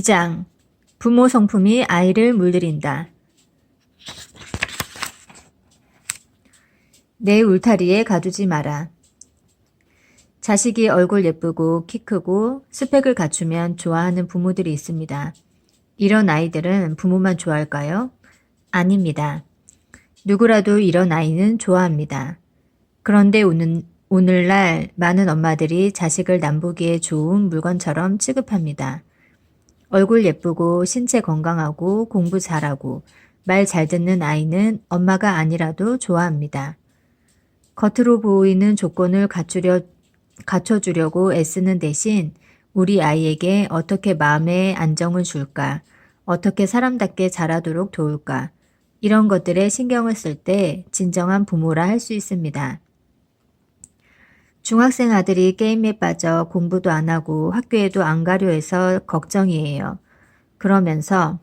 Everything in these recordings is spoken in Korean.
2장 부모 성품이 아이를 물들인다. 내 울타리에 가두지 마라. 자식이 얼굴 예쁘고 키 크고 스펙을 갖추면 좋아하는 부모들이 있습니다. 이런 아이들은 부모만 좋아할까요? 아닙니다. 누구라도 이런 아이는 좋아합니다. 그런데 오늘날 많은 엄마들이 자식을 남보기에 좋은 물건처럼 취급합니다. 얼굴 예쁘고 신체 건강하고 공부 잘하고 말 잘 듣는 아이는 엄마가 아니라도 좋아합니다. 겉으로 보이는 조건을 갖춰주려고 애쓰는 대신 우리 아이에게 어떻게 마음의 안정을 줄까, 어떻게 사람답게 자라도록 도울까, 이런 것들에 신경을 쓸 때 진정한 부모라 할 수 있습니다. 중학생 아들이 게임에 빠져 공부도 안 하고 학교에도 안 가려 해서 걱정이에요. 그러면서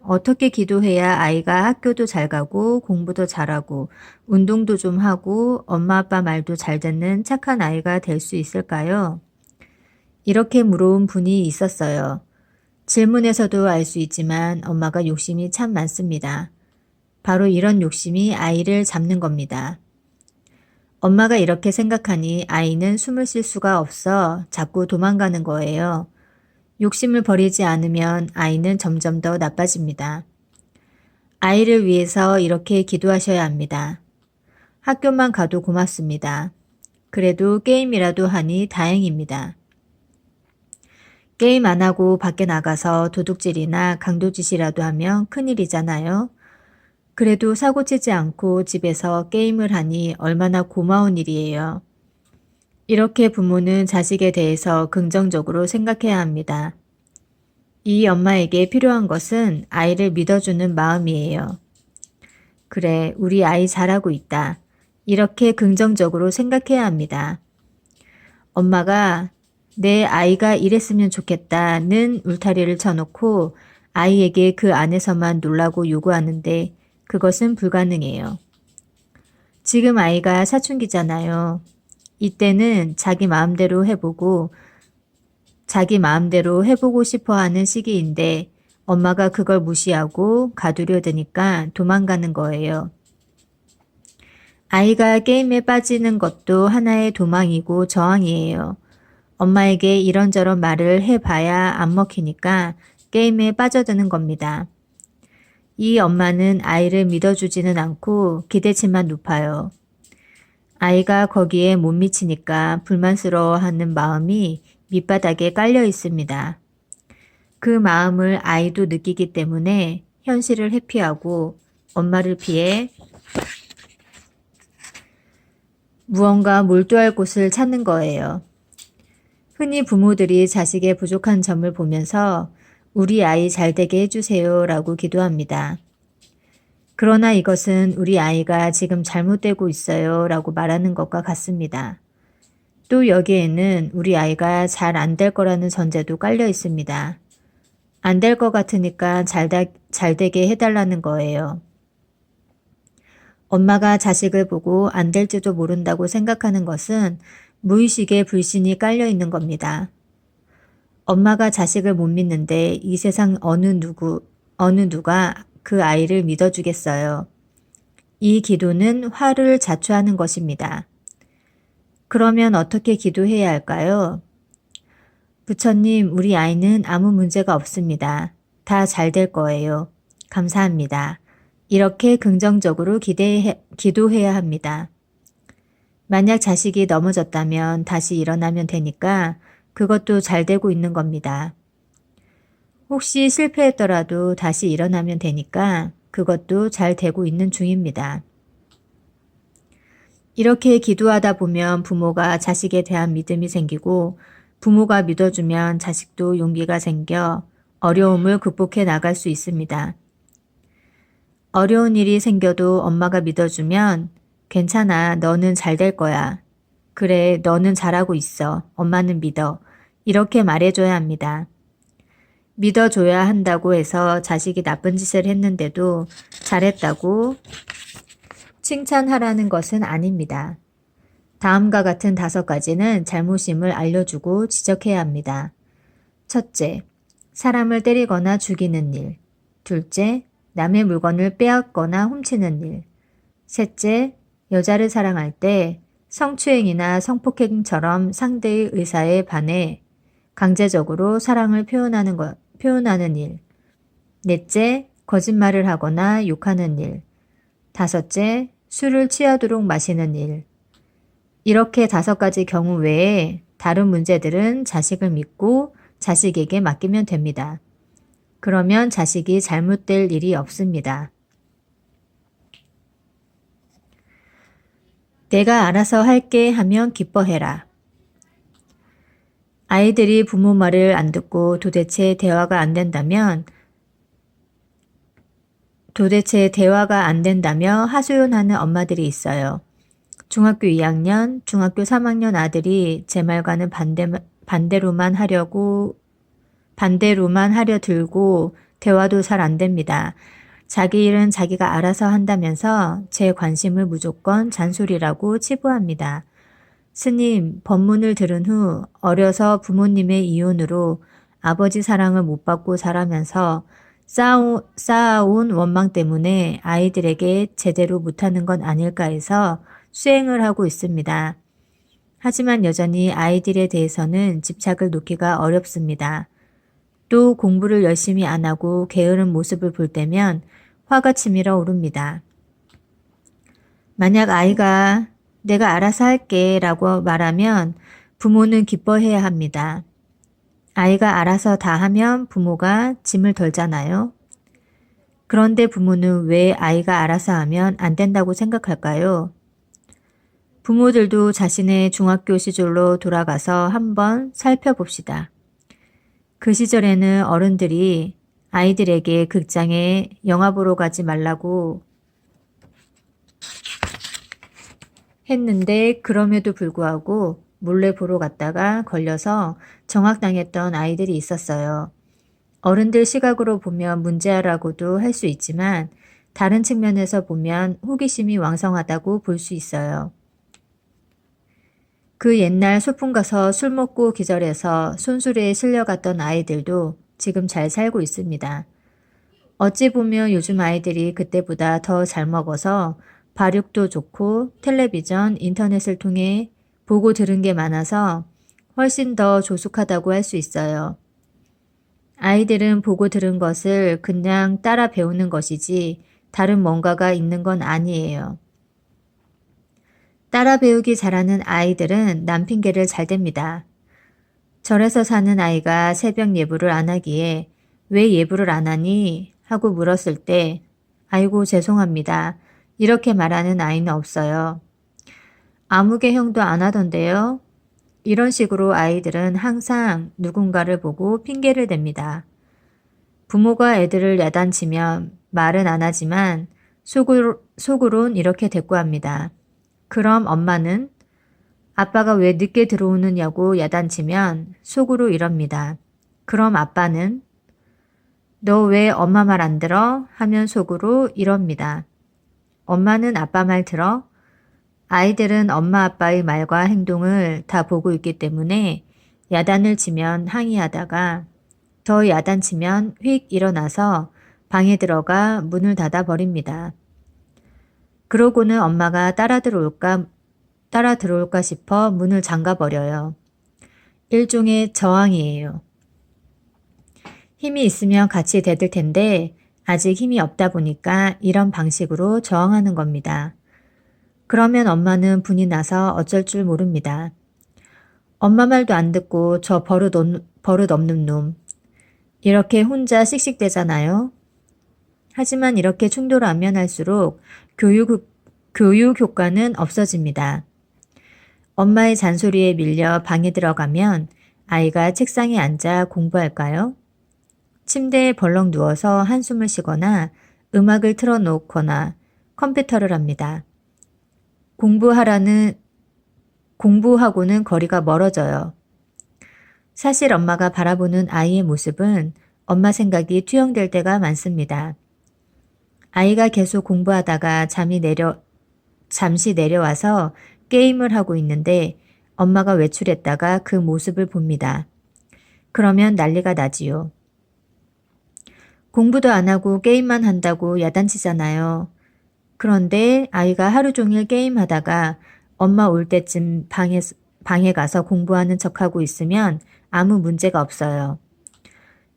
어떻게 기도해야 아이가 학교도 잘 가고 공부도 잘하고 운동도 좀 하고 엄마 아빠 말도 잘 듣는 착한 아이가 될 수 있을까요? 이렇게 물어온 분이 있었어요. 질문에서도 알 수 있지만 엄마가 욕심이 참 많습니다. 바로 이런 욕심이 아이를 잡는 겁니다. 엄마가 이렇게 생각하니 아이는 숨을 쉴 수가 없어 자꾸 도망가는 거예요. 욕심을 버리지 않으면 아이는 점점 더 나빠집니다. 아이를 위해서 이렇게 기도하셔야 합니다. 학교만 가도 고맙습니다. 그래도 게임이라도 하니 다행입니다. 게임 안 하고 밖에 나가서 도둑질이나 강도짓이라도 하면 큰일이잖아요. 그래도 사고치지 않고 집에서 게임을 하니 얼마나 고마운 일이에요. 이렇게 부모는 자식에 대해서 긍정적으로 생각해야 합니다. 이 엄마에게 필요한 것은 아이를 믿어주는 마음이에요. 그래, 우리 아이 잘하고 있다. 이렇게 긍정적으로 생각해야 합니다. 엄마가 내 아이가 이랬으면 좋겠다는 울타리를 쳐놓고 아이에게 그 안에서만 놀라고 요구하는데 그것은 불가능해요. 지금 아이가 사춘기잖아요. 이때는 자기 마음대로 해보고 싶어 하는 시기인데 엄마가 그걸 무시하고 가두려 드니까 도망가는 거예요. 아이가 게임에 빠지는 것도 하나의 도망이고 저항이에요. 엄마에게 이런저런 말을 해봐야 안 먹히니까 게임에 빠져드는 겁니다. 이 엄마는 아이를 믿어주지는 않고 기대치만 높아요. 아이가 거기에 못 미치니까 불만스러워하는 마음이 밑바닥에 깔려 있습니다. 그 마음을 아이도 느끼기 때문에 현실을 회피하고 엄마를 피해 무언가 몰두할 곳을 찾는 거예요. 흔히 부모들이 자식의 부족한 점을 보면서 우리 아이 잘되게 해주세요 라고 기도합니다. 그러나 이것은 우리 아이가 지금 잘못되고 있어요 라고 말하는 것과 같습니다. 또 여기에는 우리 아이가 잘 안 될 거라는 전제도 깔려 있습니다. 안 될 것 같으니까 잘 되게 해달라는 거예요. 엄마가 자식을 보고 안 될지도 모른다고 생각하는 것은 무의식의 불신이 깔려 있는 겁니다. 엄마가 자식을 못 믿는데 이 세상 어느 누가 그 아이를 믿어주겠어요. 이 기도는 화를 자초하는 것입니다. 그러면 어떻게 기도해야 할까요? 부처님, 우리 아이는 아무 문제가 없습니다. 다 잘 될 거예요. 감사합니다. 이렇게 긍정적으로 기도해야 합니다. 만약 자식이 넘어졌다면 다시 일어나면 되니까 그것도 잘 되고 있는 겁니다. 혹시 실패했더라도 다시 일어나면 되니까 그것도 잘 되고 있는 중입니다. 이렇게 기도하다 보면 부모가 자식에 대한 믿음이 생기고 부모가 믿어주면 자식도 용기가 생겨 어려움을 극복해 나갈 수 있습니다. 어려운 일이 생겨도 엄마가 믿어주면 괜찮아, 너는 잘 될 거야. 그래, 너는 잘하고 있어. 엄마는 믿어. 이렇게 말해줘야 합니다. 믿어줘야 한다고 해서 자식이 나쁜 짓을 했는데도 잘했다고 칭찬하라는 것은 아닙니다. 다음과 같은 5가지는 잘못임을 알려주고 지적해야 합니다. 첫째, 사람을 때리거나 죽이는 일. 둘째, 남의 물건을 빼앗거나 훔치는 일. 셋째, 여자를 사랑할 때 성추행이나 성폭행처럼 상대의 의사에 반해 강제적으로 사랑을 표현하는 일. 넷째, 거짓말을 하거나 욕하는 일. 다섯째, 술을 취하도록 마시는 일. 이렇게 5가지 경우 외에 다른 문제들은 자식을 믿고 자식에게 맡기면 됩니다. 그러면 자식이 잘못될 일이 없습니다. 내가 알아서 할게 하면 기뻐해라. 아이들이 부모 말을 안 듣고 도대체 대화가 안 된다며 하소연하는 엄마들이 있어요. 중학교 2학년, 중학교 3학년 아들이 제 말과는 반대로만 하려 들고 대화도 잘 안 됩니다. 자기 일은 자기가 알아서 한다면서 제 관심을 무조건 잔소리라고 치부합니다. 스님, 법문을 들은 후 어려서 부모님의 이혼으로 아버지 사랑을 못 받고 자라면서 쌓아온 원망 때문에 아이들에게 제대로 못하는 건 아닐까 해서 수행을 하고 있습니다. 하지만 여전히 아이들에 대해서는 집착을 놓기가 어렵습니다. 또 공부를 열심히 안 하고 게으른 모습을 볼 때면 화가 치밀어 오릅니다. 만약 아이가 내가 알아서 할게 라고 말하면 부모는 기뻐해야 합니다. 아이가 알아서 다 하면 부모가 짐을 덜잖아요. 그런데 부모는 왜 아이가 알아서 하면 안 된다고 생각할까요? 부모들도 자신의 중학교 시절로 돌아가서 한번 살펴봅시다. 그 시절에는 어른들이 아이들에게 극장에 영화 보러 가지 말라고 했는데 그럼에도 불구하고 몰래 보러 갔다가 걸려서 정학당했던 아이들이 있었어요. 어른들 시각으로 보면 문제라고도 할 수 있지만 다른 측면에서 보면 호기심이 왕성하다고 볼 수 있어요. 그 옛날 소풍 가서 술 먹고 기절해서 손수레에 실려갔던 아이들도 지금 잘 살고 있습니다. 어찌 보면 요즘 아이들이 그때보다 더 잘 먹어서 발육도 좋고 텔레비전, 인터넷을 통해 보고 들은 게 많아서 훨씬 더 조숙하다고 할 수 있어요. 아이들은 보고 들은 것을 그냥 따라 배우는 것이지 다른 뭔가가 있는 건 아니에요. 따라 배우기 잘하는 아이들은 남 핑계를 잘 댑니다. 절에서 사는 아이가 새벽 예불을 안 하기에 왜 예불을 안 하니? 하고 물었을 때 아이고 죄송합니다. 이렇게 말하는 아이는 없어요. 아무개 형도 안 하던데요. 이런 식으로 아이들은 항상 누군가를 보고 핑계를 댑니다. 부모가 애들을 야단치면 말은 안 하지만 속으론 이렇게 대꾸합니다. 그럼 엄마는 아빠가 왜 늦게 들어오느냐고 야단치면 속으로 이럽니다. 그럼 아빠는 너 왜 엄마 말 안 들어? 하면 속으로 이럽니다. 엄마는 아빠 말 들어? 아이들은 엄마 아빠의 말과 행동을 다 보고 있기 때문에 야단을 치면 항의하다가 더 야단치면 휙 일어나서 방에 들어가 문을 닫아 버립니다. 그러고는 엄마가 따라 들어올까 싶어 문을 잠가 버려요. 일종의 저항이에요. 힘이 있으면 같이 대들 텐데 아직 힘이 없다 보니까 이런 방식으로 저항하는 겁니다. 그러면 엄마는 분이 나서 어쩔 줄 모릅니다. 엄마 말도 안 듣고 저 버릇 없는 놈. 이렇게 혼자 씩씩대잖아요. 하지만 이렇게 충돌하면 할수록 교육 효과는 없어집니다. 엄마의 잔소리에 밀려 방에 들어가면 아이가 책상에 앉아 공부할까요? 침대에 벌렁 누워서 한숨을 쉬거나 음악을 틀어놓거나 컴퓨터를 합니다. 공부하고는 거리가 멀어져요. 사실 엄마가 바라보는 아이의 모습은 엄마 생각이 투영될 때가 많습니다. 아이가 계속 공부하다가 잠시 내려와서 게임을 하고 있는데 엄마가 외출했다가 그 모습을 봅니다. 그러면 난리가 나지요. 공부도 안 하고 게임만 한다고 야단치잖아요. 그런데 아이가 하루 종일 게임하다가 엄마 올 때쯤 방에 가서 공부하는 척하고 있으면 아무 문제가 없어요.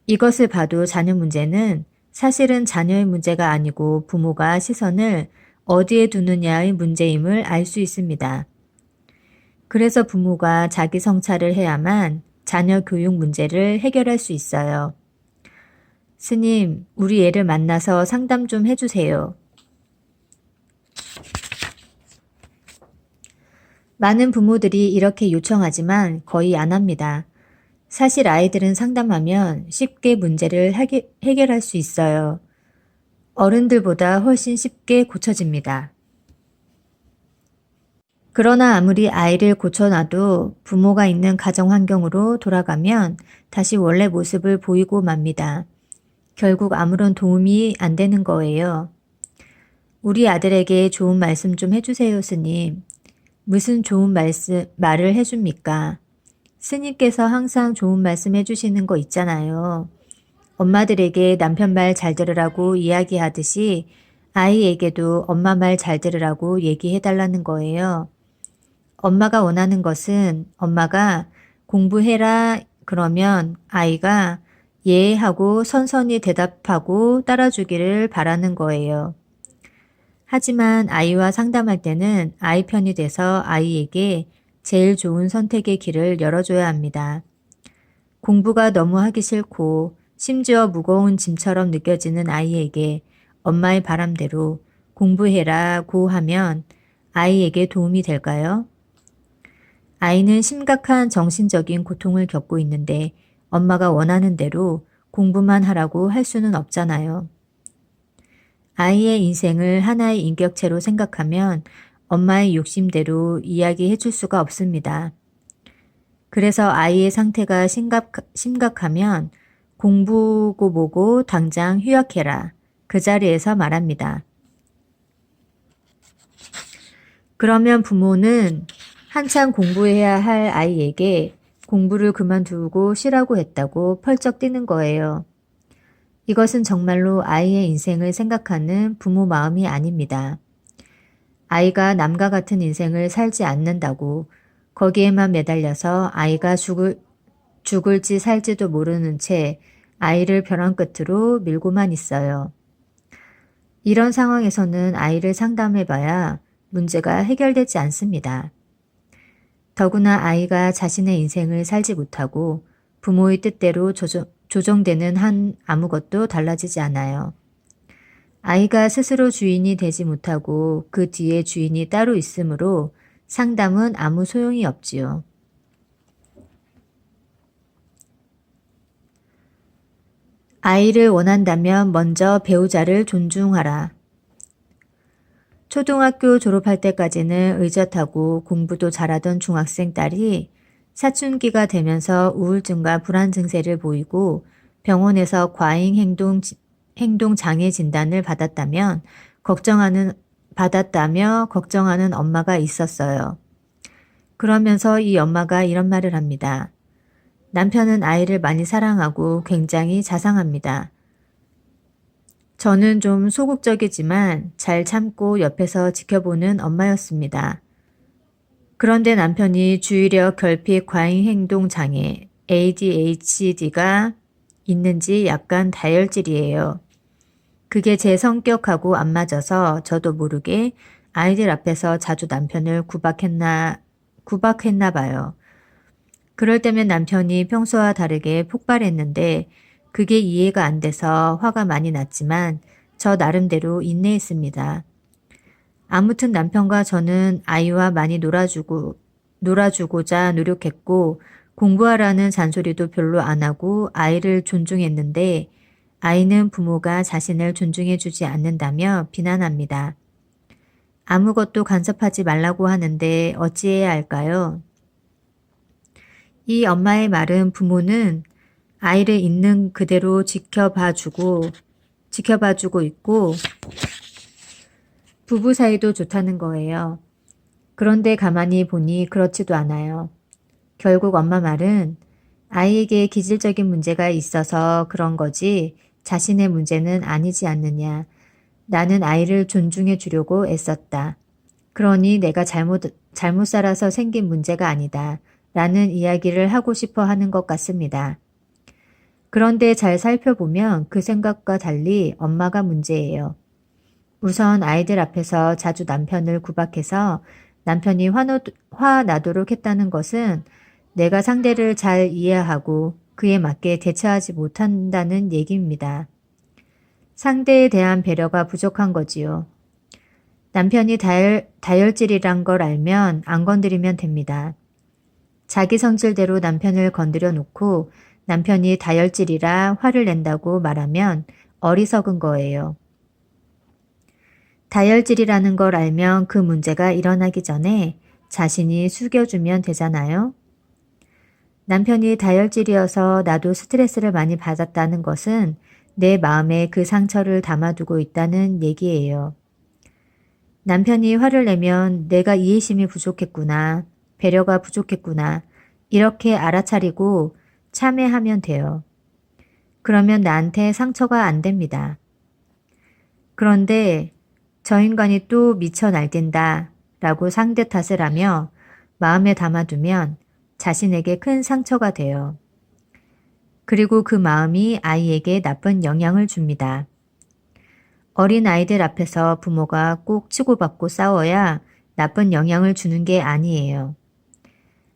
이것을 봐도 자녀 문제는 사실은 자녀의 문제가 아니고 부모가 시선을 어디에 두느냐의 문제임을 알 수 있습니다. 그래서 부모가 자기 성찰을 해야만 자녀 교육 문제를 해결할 수 있어요. 스님, 우리 애를 만나서 상담 좀 해주세요. 많은 부모들이 이렇게 요청하지만 거의 안 합니다. 사실 아이들은 상담하면 쉽게 문제를 해결할 수 있어요. 어른들보다 훨씬 쉽게 고쳐집니다. 그러나 아무리 아이를 고쳐놔도 부모가 있는 가정 환경으로 돌아가면 다시 원래 모습을 보이고 맙니다. 결국 아무런 도움이 안 되는 거예요. 우리 아들에게 좋은 말씀 좀 해주세요, 스님. 무슨 좋은 말을 해줍니까? 스님께서 항상 좋은 말씀 해주시는 거 있잖아요. 엄마들에게 남편 말 잘 들으라고 이야기하듯이 아이에게도 엄마 말 잘 들으라고 얘기해달라는 거예요. 엄마가 원하는 것은 엄마가 공부해라 그러면 아이가 예 하고 선선히 대답하고 따라주기를 바라는 거예요. 하지만 아이와 상담할 때는 아이 편이 돼서 아이에게 제일 좋은 선택의 길을 열어줘야 합니다. 공부가 너무 하기 싫고 심지어 무거운 짐처럼 느껴지는 아이에게 엄마의 바람대로 공부해라고 하면 아이에게 도움이 될까요? 아이는 심각한 정신적인 고통을 겪고 있는데 엄마가 원하는 대로 공부만 하라고 할 수는 없잖아요. 아이의 인생을 하나의 인격체로 생각하면 엄마의 욕심대로 이야기해 줄 수가 없습니다. 그래서 아이의 상태가 심각하면 공부고 뭐고 당장 휴학해라. 그 자리에서 말합니다. 그러면 부모는 한창 공부해야 할 아이에게 공부를 그만두고 쉬라고 했다고 펄쩍 뛰는 거예요. 이것은 정말로 아이의 인생을 생각하는 부모 마음이 아닙니다. 아이가 남과 같은 인생을 살지 않는다고 거기에만 매달려서 아이가 죽을지 살지도 모르는 채 아이를 벼랑 끝으로 밀고만 있어요. 이런 상황에서는 아이를 상담해봐야 문제가 해결되지 않습니다. 더구나 아이가 자신의 인생을 살지 못하고 부모의 뜻대로 조정되는 한 아무것도 달라지지 않아요. 아이가 스스로 주인이 되지 못하고 그 뒤에 주인이 따로 있으므로 상담은 아무 소용이 없지요. 아이를 원한다면 먼저 배우자를 존중하라. 초등학교 졸업할 때까지는 의젓하고 공부도 잘하던 중학생 딸이 사춘기가 되면서 우울증과 불안 증세를 보이고 병원에서 과잉 행동 장애 진단을 받았다며 걱정하는 엄마가 있었어요. 그러면서 이 엄마가 이런 말을 합니다. 남편은 아이를 많이 사랑하고 굉장히 자상합니다. 저는 좀 소극적이지만 잘 참고 옆에서 지켜보는 엄마였습니다. 그런데 남편이 주의력 결핍 과잉 행동 장애 ADHD가 있는지 약간 다혈질이에요. 그게 제 성격하고 안 맞아서 저도 모르게 아이들 앞에서 자주 남편을 구박했나 봐요. 그럴 때면 남편이 평소와 다르게 폭발했는데 그게 이해가 안 돼서 화가 많이 났지만 저 나름대로 인내했습니다. 아무튼 남편과 저는 아이와 많이 놀아주고자 노력했고 공부하라는 잔소리도 별로 안 하고 아이를 존중했는데 아이는 부모가 자신을 존중해주지 않는다며 비난합니다. 아무것도 간섭하지 말라고 하는데 어찌해야 할까요? 이 엄마의 말은 부모는 아이를 있는 그대로 지켜봐주고 있고 부부 사이도 좋다는 거예요. 그런데 가만히 보니 그렇지도 않아요. 결국 엄마 말은 아이에게 기질적인 문제가 있어서 그런 거지 자신의 문제는 아니지 않느냐. 나는 아이를 존중해 주려고 애썼다. 그러니 내가 잘못 살아서 생긴 문제가 아니다. 라는 이야기를 하고 싶어 하는 것 같습니다. 그런데 잘 살펴보면 그 생각과 달리 엄마가 문제예요. 우선 아이들 앞에서 자주 남편을 구박해서 남편이 화나도록 했다는 것은 내가 상대를 잘 이해하고 그에 맞게 대처하지 못한다는 얘기입니다. 상대에 대한 배려가 부족한 거지요. 남편이 다혈질이란 걸 알면 안 건드리면 됩니다. 자기 성질대로 남편을 건드려 놓고 남편이 다혈질이라 화를 낸다고 말하면 어리석은 거예요. 다혈질이라는 걸 알면 그 문제가 일어나기 전에 자신이 숙여주면 되잖아요. 남편이 다혈질이어서 나도 스트레스를 많이 받았다는 것은 내 마음에 그 상처를 담아두고 있다는 얘기예요. 남편이 화를 내면 내가 이해심이 부족했구나, 배려가 부족했구나, 이렇게 알아차리고 참회하면 돼요. 그러면 나한테 상처가 안 됩니다. 그런데 저 인간이 또 미쳐 날뛴다 라고 상대 탓을 하며 마음에 담아두면 자신에게 큰 상처가 돼요. 그리고 그 마음이 아이에게 나쁜 영향을 줍니다. 어린 아이들 앞에서 부모가 꼭 치고받고 싸워야 나쁜 영향을 주는 게 아니에요.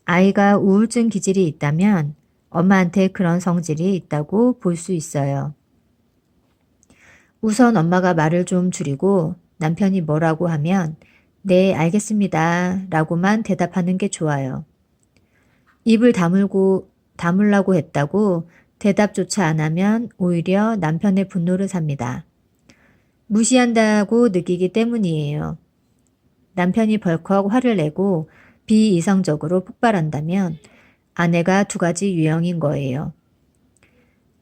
아이가 우울증 기질이 있다면 엄마한테 그런 성질이 있다고 볼 수 있어요. 우선 엄마가 말을 좀 줄이고 남편이 뭐라고 하면 네, 알겠습니다 라고만 대답하는 게 좋아요. 입을 다물라고 했다고 대답조차 안 하면 오히려 남편의 분노를 삽니다. 무시한다고 느끼기 때문이에요. 남편이 벌컥 화를 내고 비이성적으로 폭발한다면 아내가 두 가지 유형인 거예요.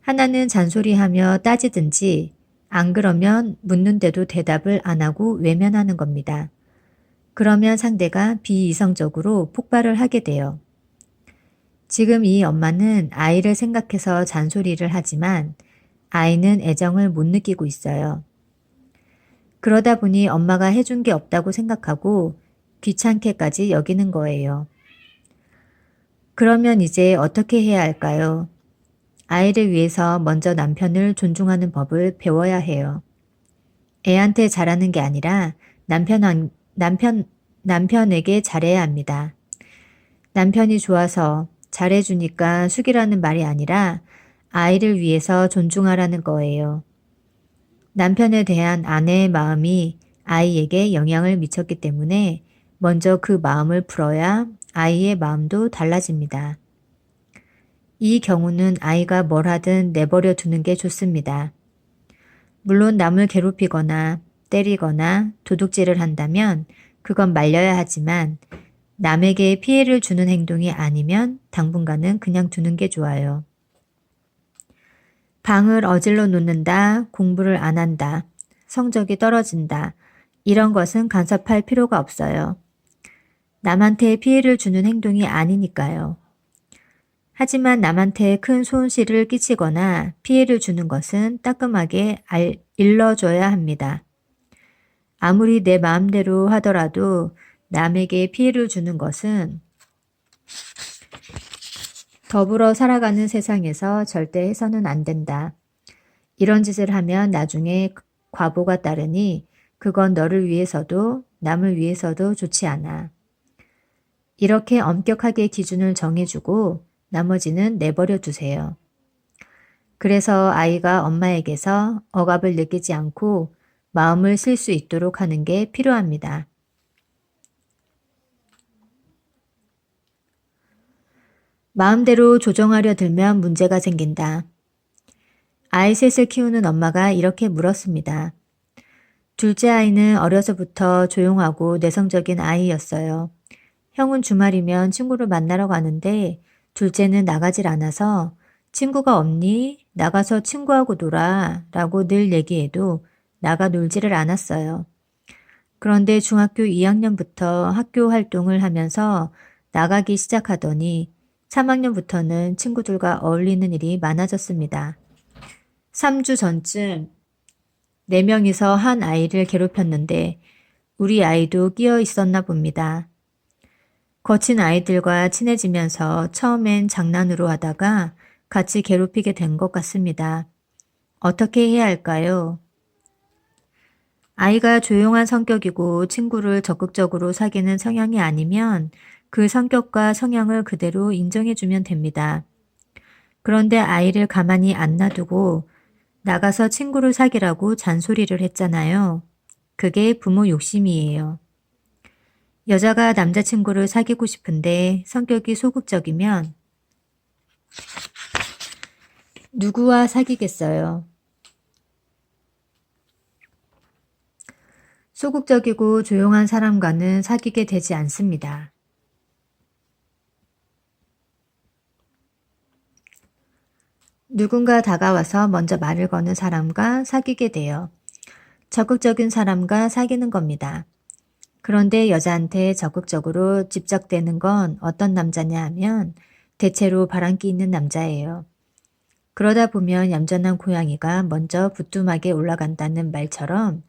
하나는 잔소리하며 따지든지 안 그러면 묻는데도 대답을 안 하고 외면하는 겁니다. 그러면 상대가 비이성적으로 폭발을 하게 돼요. 지금 이 엄마는 아이를 생각해서 잔소리를 하지만 아이는 애정을 못 느끼고 있어요. 그러다 보니 엄마가 해준 게 없다고 생각하고 귀찮게까지 여기는 거예요. 그러면 이제 어떻게 해야 할까요? 아이를 위해서 먼저 남편을 존중하는 법을 배워야 해요. 애한테 잘하는 게 아니라 남편에게 잘해야 합니다. 남편이 좋아서 잘해주니까 숙이라는 말이 아니라 아이를 위해서 존중하라는 거예요. 남편에 대한 아내의 마음이 아이에게 영향을 미쳤기 때문에 먼저 그 마음을 풀어야 아이의 마음도 달라집니다. 이 경우는 아이가 뭘 하든 내버려 두는 게 좋습니다. 물론 남을 괴롭히거나 때리거나 도둑질을 한다면 그건 말려야 하지만 남에게 피해를 주는 행동이 아니면 당분간은 그냥 두는 게 좋아요. 방을 어질러 놓는다, 공부를 안 한다, 성적이 떨어진다, 이런 것은 간섭할 필요가 없어요. 남한테 피해를 주는 행동이 아니니까요. 하지만 남한테 큰 손실을 끼치거나 피해를 주는 것은 따끔하게 일러줘야 합니다. 아무리 내 마음대로 하더라도 남에게 피해를 주는 것은 더불어 살아가는 세상에서 절대 해서는 안 된다. 이런 짓을 하면 나중에 과보가 따르니 그건 너를 위해서도 남을 위해서도 좋지 않아. 이렇게 엄격하게 기준을 정해주고 나머지는 내버려 두세요. 그래서 아이가 엄마에게서 억압을 느끼지 않고 마음을 쓸 수 있도록 하는 게 필요합니다. 마음대로 조정하려 들면 문제가 생긴다. 아이 셋을 키우는 엄마가 이렇게 물었습니다. 둘째 아이는 어려서부터 조용하고 내성적인 아이였어요. 형은 주말이면 친구를 만나러 가는데 둘째는 나가질 않아서 친구가 없니? 나가서 친구하고 놀아 라고 늘 얘기해도 나가 놀지를 않았어요. 그런데 중학교 2학년부터 학교 활동을 하면서 나가기 시작하더니 3학년부터는 친구들과 어울리는 일이 많아졌습니다. 3주 전쯤 4명이서 한 아이를 괴롭혔는데 우리 아이도 끼어 있었나 봅니다. 거친 아이들과 친해지면서 처음엔 장난으로 하다가 같이 괴롭히게 된 것 같습니다. 어떻게 해야 할까요? 아이가 조용한 성격이고 친구를 적극적으로 사귀는 성향이 아니면 그 성격과 성향을 그대로 인정해주면 됩니다. 그런데 아이를 가만히 안 놔두고 나가서 친구를 사귀라고 잔소리를 했잖아요. 그게 부모 욕심이에요. 여자가 남자친구를 사귀고 싶은데 성격이 소극적이면 누구와 사귀겠어요? 소극적이고 조용한 사람과는 사귀게 되지 않습니다. 누군가 다가와서 먼저 말을 거는 사람과 사귀게 돼요. 적극적인 사람과 사귀는 겁니다. 그런데 여자한테 적극적으로 집적되는 건 어떤 남자냐 하면 대체로 바람기 있는 남자예요. 그러다 보면 얌전한 고양이가 먼저 부뚜막에 올라간다는 말처럼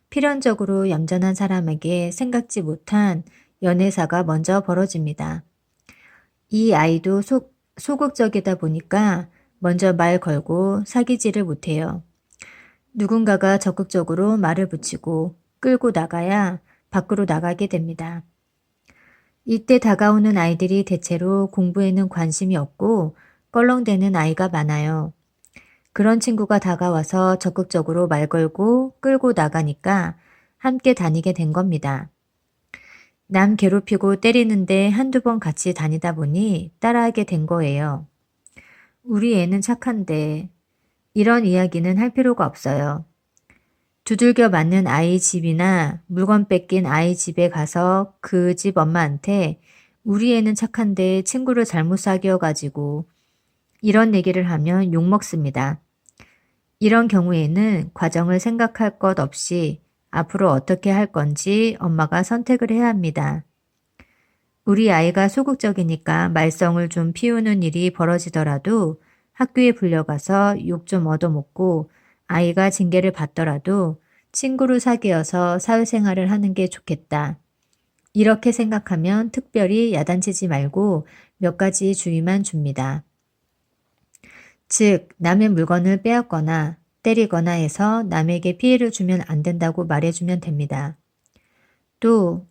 필연적으로 얌전한 사람에게 생각지 못한 연애사가 먼저 벌어집니다. 이 아이도 소극적이다 보니까 먼저 말 걸고 사귀지를 못해요. 누군가가 적극적으로 말을 붙이고 끌고 나가야 밖으로 나가게 됩니다. 이때 다가오는 아이들이 대체로 공부에는 관심이 없고 껄렁대는 아이가 많아요. 그런 친구가 다가와서 적극적으로 말 걸고 끌고 나가니까 함께 다니게 된 겁니다. 남 괴롭히고 때리는데 한두 번 같이 다니다 보니 따라하게 된 거예요. 우리 애는 착한데 이런 이야기는 할 필요가 없어요. 두들겨 맞는 아이 집이나 물건 뺏긴 아이 집에 가서 그 집 엄마한테 우리 애는 착한데 친구를 잘못 사귀어가지고 이런 얘기를 하면 욕먹습니다. 이런 경우에는 과정을 생각할 것 없이 앞으로 어떻게 할 건지 엄마가 선택을 해야 합니다. 우리 아이가 소극적이니까 말썽을 좀 피우는 일이 벌어지더라도 학교에 불려가서 욕 좀 얻어먹고 아이가 징계를 받더라도 친구를 사귀어서 사회생활을 하는 게 좋겠다. 이렇게 생각하면 특별히 야단치지 말고 몇 가지 주의만 줍니다. 즉, 남의 물건을 빼앗거나 때리거나 해서 남에게 피해를 주면 안 된다고 말해주면 됩니다. 또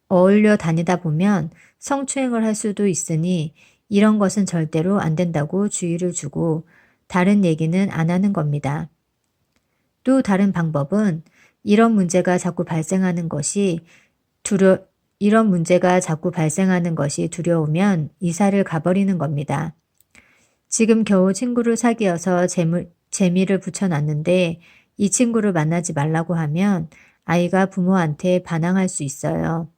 어울려 다니다 보면 성추행을 할 수도 있으니 이런 것은 절대로 안 된다고 주의를 주고 다른 얘기는 안 하는 겁니다. 또 다른 방법은 이런 문제가 자꾸 발생하는 것이 두려우면 이사를 가버리는 겁니다. 지금 겨우 친구를 사귀어서 재미를 붙여놨는데 이 친구를 만나지 말라고 하면 아이가 부모한테 반항할 수 있어요.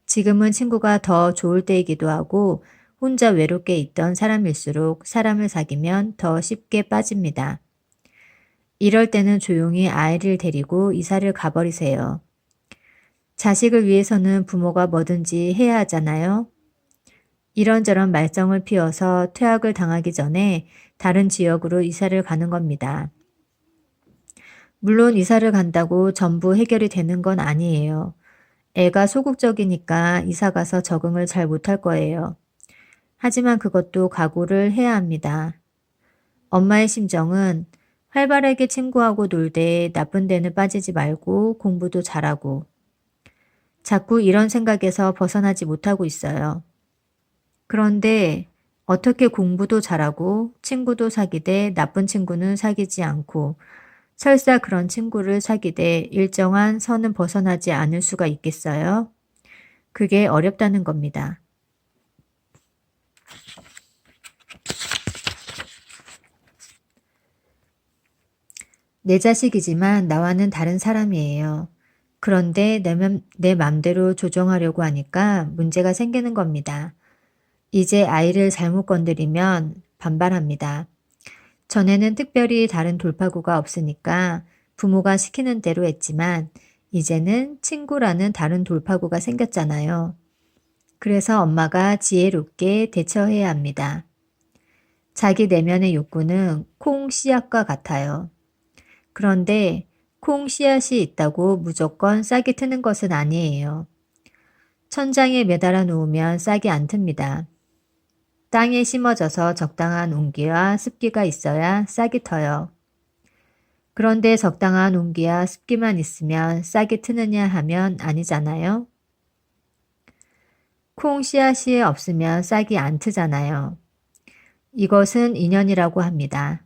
지금은 친구가 더 좋을 때이기도 하고 혼자 외롭게 있던 사람일수록 사람을 사귀면 더 쉽게 빠집니다. 이럴 때는 조용히 아이를 데리고 이사를 가버리세요. 자식을 위해서는 부모가 뭐든지 해야 하잖아요. 이런저런 말썽을 피워서 퇴학을 당하기 전에 다른 지역으로 이사를 가는 겁니다. 물론 이사를 간다고 전부 해결이 되는 건 아니에요. 애가 소극적이니까 이사 가서 적응을 잘 못할 거예요. 하지만 그것도 각오를 해야 합니다. 엄마의 심정은 활발하게 친구하고 놀되 나쁜 데는 빠지지 말고 공부도 잘하고 자꾸 이런 생각에서 벗어나지 못하고 있어요. 그런데 어떻게 공부도 잘하고 친구도 사귀되 나쁜 친구는 사귀지 않고 설사 그런 친구를 사귀되 일정한 선은 벗어나지 않을 수가 있겠어요? 그게 어렵다는 겁니다. 내 자식이지만 나와는 다른 사람이에요. 그런데 내 맘대로 조정하려고 하니까 문제가 생기는 겁니다. 이제 아이를 잘못 건드리면 반발합니다. 전에는 특별히 다른 돌파구가 없으니까 부모가 시키는 대로 했지만 이제는 친구라는 다른 돌파구가 생겼잖아요. 그래서 엄마가 지혜롭게 대처해야 합니다. 자기 내면의 욕구는 콩 씨앗과 같아요. 그런데 콩 씨앗이 있다고 무조건 싹이 트는 것은 아니에요. 천장에 매달아 놓으면 싹이 안 틉니다. 땅에 심어져서 적당한 온기와 습기가 있어야 싹이 터요. 그런데 적당한 온기와 습기만 있으면 싹이 트느냐 하면 아니잖아요. 콩 씨앗이 없으면 싹이 안 트잖아요. 이것은 인연이라고 합니다.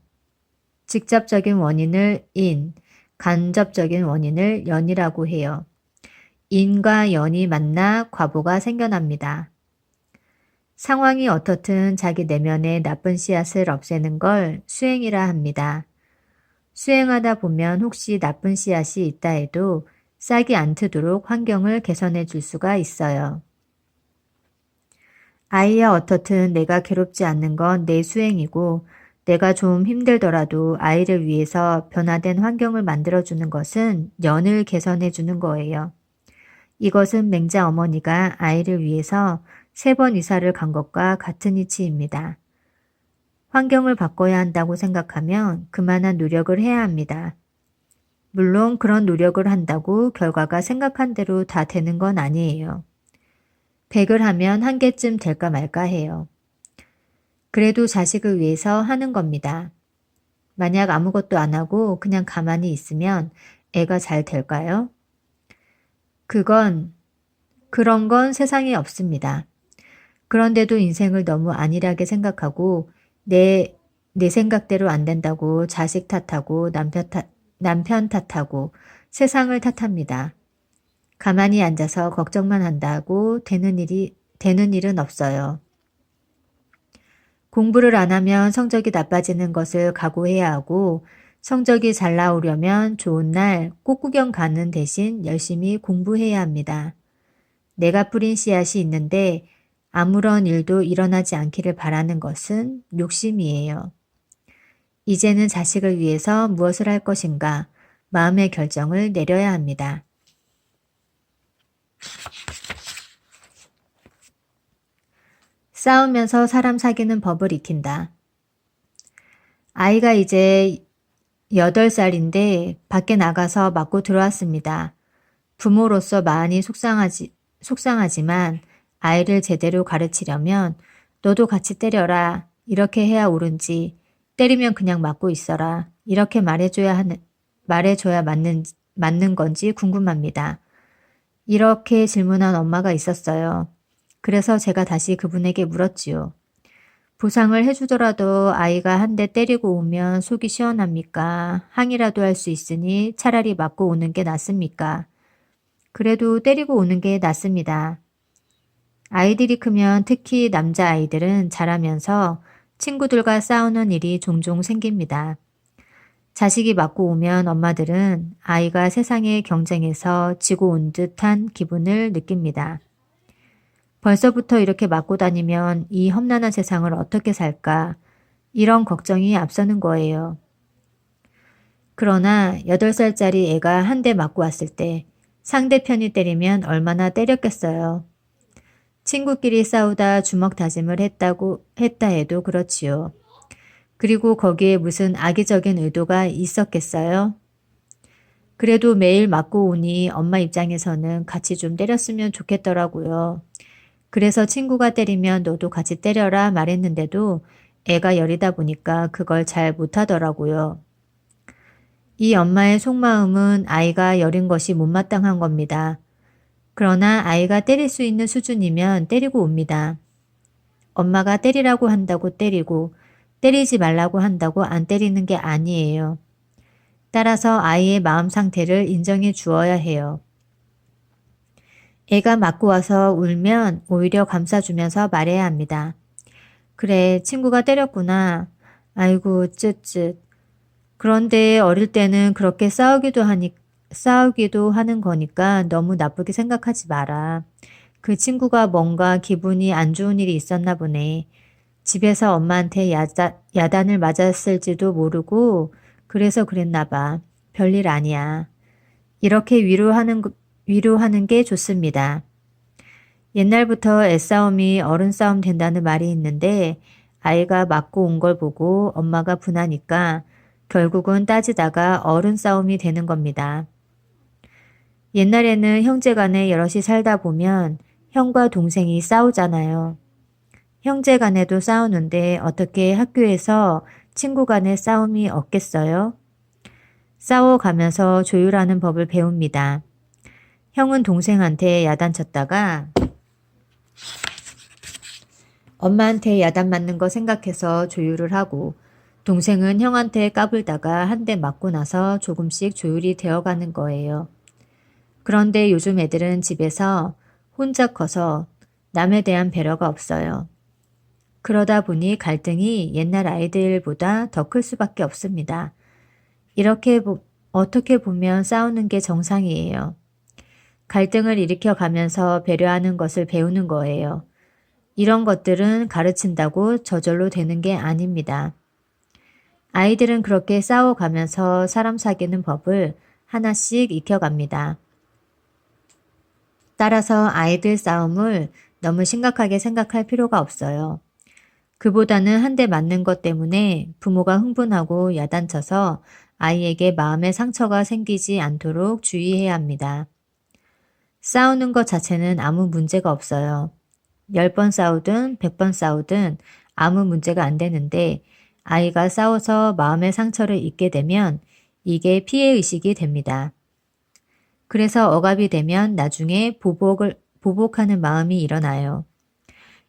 직접적인 원인을 인, 간접적인 원인을 연이라고 해요. 인과 연이 만나 과보가 생겨납니다. 상황이 어떻든 자기 내면의 나쁜 씨앗을 없애는 걸 수행이라 합니다. 수행하다 보면 혹시 나쁜 씨앗이 있다 해도 싹이 안 트도록 환경을 개선해 줄 수가 있어요. 아이야 어떻든 내가 괴롭지 않는 건 내 수행이고 내가 좀 힘들더라도 아이를 위해서 변화된 환경을 만들어주는 것은 연을 개선해 주는 거예요. 이것은 맹자 어머니가 아이를 위해서 3번 이사를 간 것과 같은 이치입니다. 환경을 바꿔야 한다고 생각하면 그만한 노력을 해야 합니다. 물론 그런 노력을 한다고 결과가 생각한 대로 다 되는 건 아니에요. 100을 하면 한 개쯤 될까 말까 해요. 그래도 자식을 위해서 하는 겁니다. 만약 아무것도 안 하고 그냥 가만히 있으면 애가 잘 될까요? 그런 건 세상에 없습니다. 그런데도 인생을 너무 안일하게 생각하고 내 생각대로 안 된다고 자식 탓하고 남편 탓하고 세상을 탓합니다. 가만히 앉아서 걱정만 한다고 되는 일은 없어요. 공부를 안 하면 성적이 나빠지는 것을 각오해야 하고 성적이 잘 나오려면 좋은 날 꽃구경 가는 대신 열심히 공부해야 합니다. 내가 뿌린 씨앗이 있는데 아무런 일도 일어나지 않기를 바라는 것은 욕심이에요. 이제는 자식을 위해서 무엇을 할 것인가 마음의 결정을 내려야 합니다. 싸우면서 사람 사귀는 법을 익힌다. 아이가 이제 8살인데 밖에 나가서 맞고 들어왔습니다. 부모로서 많이 속상하지만 아이를 제대로 가르치려면 너도 같이 때려라. 이렇게 해야 옳은지 때리면 그냥 맞고 있어라. 이렇게 말해줘야 맞는 건지 궁금합니다. 이렇게 질문한 엄마가 있었어요. 그래서 제가 다시 그분에게 물었지요. 보상을 해주더라도 아이가 한 대 때리고 오면 속이 시원합니까? 항의라도 할 수 있으니 차라리 맞고 오는 게 낫습니까? 그래도 때리고 오는 게 낫습니다. 아이들이 크면 특히 남자아이들은 자라면서 친구들과 싸우는 일이 종종 생깁니다. 자식이 맞고 오면 엄마들은 아이가 세상의 경쟁에서 지고 온 듯한 기분을 느낍니다. 벌써부터 이렇게 맞고 다니면 이 험난한 세상을 어떻게 살까? 이런 걱정이 앞서는 거예요. 그러나 8살짜리 애가 한 대 맞고 왔을 때 상대편이 때리면 얼마나 때렸겠어요. 친구끼리 싸우다 주먹 다짐을 했다 해도 그렇지요. 그리고 거기에 무슨 악의적인 의도가 있었겠어요? 그래도 매일 맞고 오니 엄마 입장에서는 같이 좀 때렸으면 좋겠더라고요. 그래서 친구가 때리면 너도 같이 때려라 말했는데도 애가 여리다 보니까 그걸 잘 못하더라고요. 이 엄마의 속마음은 아이가 여린 것이 못마땅한 겁니다. 그러나 아이가 때릴 수 있는 수준이면 때리고 옵니다. 엄마가 때리라고 한다고 때리고 때리지 말라고 한다고 안 때리는 게 아니에요. 따라서 아이의 마음 상태를 인정해 주어야 해요. 애가 맞고 와서 울면 오히려 감싸주면서 말해야 합니다. 그래, 친구가 때렸구나. 아이고, 쯧쯧. 그런데 어릴 때는 그렇게 싸우기도 하는 거니까 너무 나쁘게 생각하지 마라. 그 친구가 뭔가 기분이 안 좋은 일이 있었나 보네. 집에서 엄마한테 야단을 맞았을지도 모르고 그래서 그랬나 봐. 별일 아니야. 이렇게 위로하는 게 좋습니다. 옛날부터 애싸움이 어른 싸움 된다는 말이 있는데 아이가 맞고 온 걸 보고 엄마가 분하니까 결국은 따지다가 어른 싸움이 되는 겁니다. 옛날에는 형제간에 여럿이 살다 보면 형과 동생이 싸우잖아요. 형제간에도 싸우는데 어떻게 학교에서 친구간에 싸움이 없겠어요? 싸워가면서 조율하는 법을 배웁니다. 형은 동생한테 야단쳤다가 엄마한테 야단 맞는 거 생각해서 조율을 하고, 동생은 형한테 까불다가 한 대 맞고 나서 조금씩 조율이 되어가는 거예요. 그런데 요즘 애들은 집에서 혼자 커서 남에 대한 배려가 없어요. 그러다 보니 갈등이 옛날 아이들보다 더 클 수밖에 없습니다. 어떻게 보면 싸우는 게 정상이에요. 갈등을 일으켜가면서 배려하는 것을 배우는 거예요. 이런 것들은 가르친다고 저절로 되는 게 아닙니다. 아이들은 그렇게 싸워가면서 사람 사귀는 법을 하나씩 익혀갑니다. 따라서 아이들 싸움을 너무 심각하게 생각할 필요가 없어요. 그보다는 한 대 맞는 것 때문에 부모가 흥분하고 야단쳐서 아이에게 마음의 상처가 생기지 않도록 주의해야 합니다. 싸우는 것 자체는 아무 문제가 없어요. 10번 싸우든 100번 싸우든 아무 문제가 안 되는데 아이가 싸워서 마음의 상처를 입게 되면 이게 피해의식이 됩니다. 그래서 억압이 되면 나중에 보복하는 마음이 일어나요.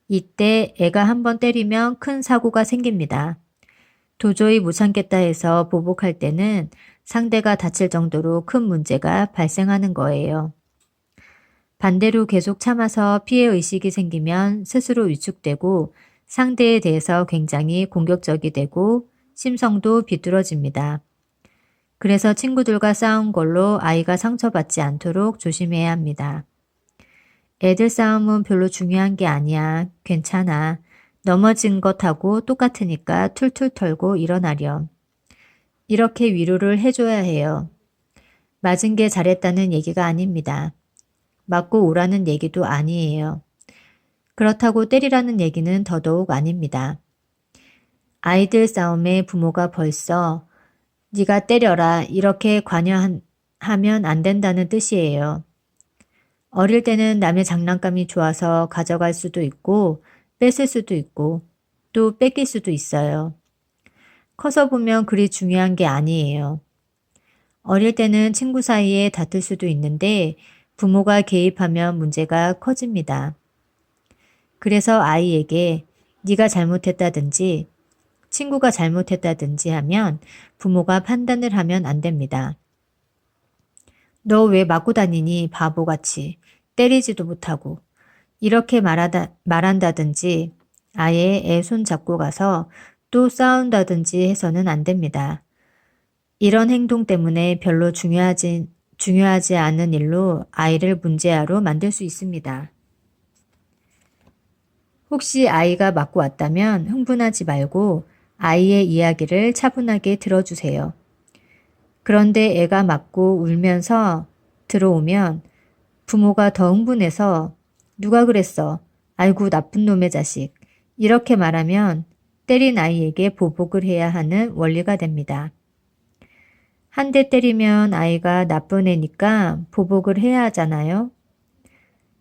이때 애가 한번 때리면 큰 사고가 생깁니다. 도저히 못 참겠다 해서 보복할 때는 상대가 다칠 정도로 큰 문제가 발생하는 거예요. 반대로 계속 참아서 피해의식이 생기면 스스로 위축되고 상대에 대해서 굉장히 공격적이 되고 심성도 비뚤어집니다. 그래서 친구들과 싸운 걸로 아이가 상처받지 않도록 조심해야 합니다. 애들 싸움은 별로 중요한 게 아니야. 괜찮아. 넘어진 것하고 똑같으니까 툴툴 털고 일어나렴. 이렇게 위로를 해줘야 해요. 맞은 게 잘했다는 얘기가 아닙니다. 맞고 오라는 얘기도 아니에요. 그렇다고 때리라는 얘기는 더더욱 아닙니다. 아이들 싸움에 부모가 벌써 네가 때려라 이렇게 관여하면 안 된다는 뜻이에요. 어릴 때는 남의 장난감이 좋아서 가져갈 수도 있고 뺏을 수도 있고 또 뺏길 수도 있어요. 커서 보면 그리 중요한 게 아니에요. 어릴 때는 친구 사이에 다툴 수도 있는데 부모가 개입하면 문제가 커집니다. 그래서 아이에게 네가 잘못했다든지 친구가 잘못했다든지 하면 부모가 판단을 하면 안 됩니다. 너 왜 맞고 다니니 바보같이 때리지도 못하고 이렇게 말한다든지 아예 애 손 잡고 가서 또 싸운다든지 해서는 안 됩니다. 이런 행동 때문에 별로 중요하지 않은 일로 아이를 문제아로 만들 수 있습니다. 혹시 아이가 맞고 왔다면 흥분하지 말고 아이의 이야기를 차분하게 들어주세요. 그런데 애가 맞고 울면서 들어오면 부모가 더 흥분해서 누가 그랬어? 아이고 나쁜 놈의 자식. 이렇게 말하면 때린 아이에게 보복을 해야 하는 원리가 됩니다. 한 대 때리면 아이가 나쁜 애니까 보복을 해야 하잖아요.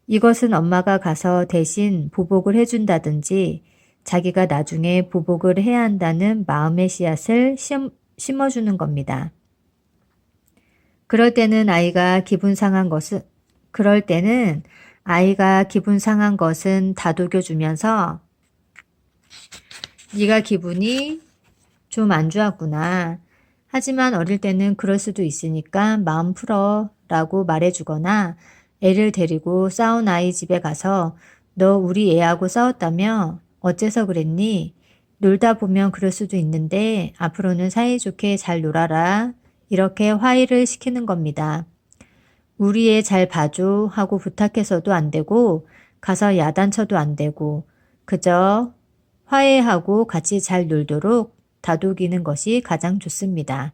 이것은 엄마가 가서 대신 보복을 해준다든지 자기가 나중에 보복을 해야 한다는 마음의 씨앗을 심어주는 겁니다. 그럴 때는 아이가 기분 상한 것은 다독여주면서 네가 기분이 좀 안 좋았구나. 하지만 어릴 때는 그럴 수도 있으니까 마음 풀어 라고 말해주거나 애를 데리고 싸운 아이 집에 가서 너 우리 애하고 싸웠다며? 어째서 그랬니? 놀다 보면 그럴 수도 있는데 앞으로는 사이좋게 잘 놀아라. 이렇게 화해를 시키는 겁니다. 우리 애 잘 봐줘 하고 부탁해서도 안 되고 가서 야단쳐도 안 되고 그저 화해하고 같이 잘 놀도록 다독이는 것이 가장 좋습니다.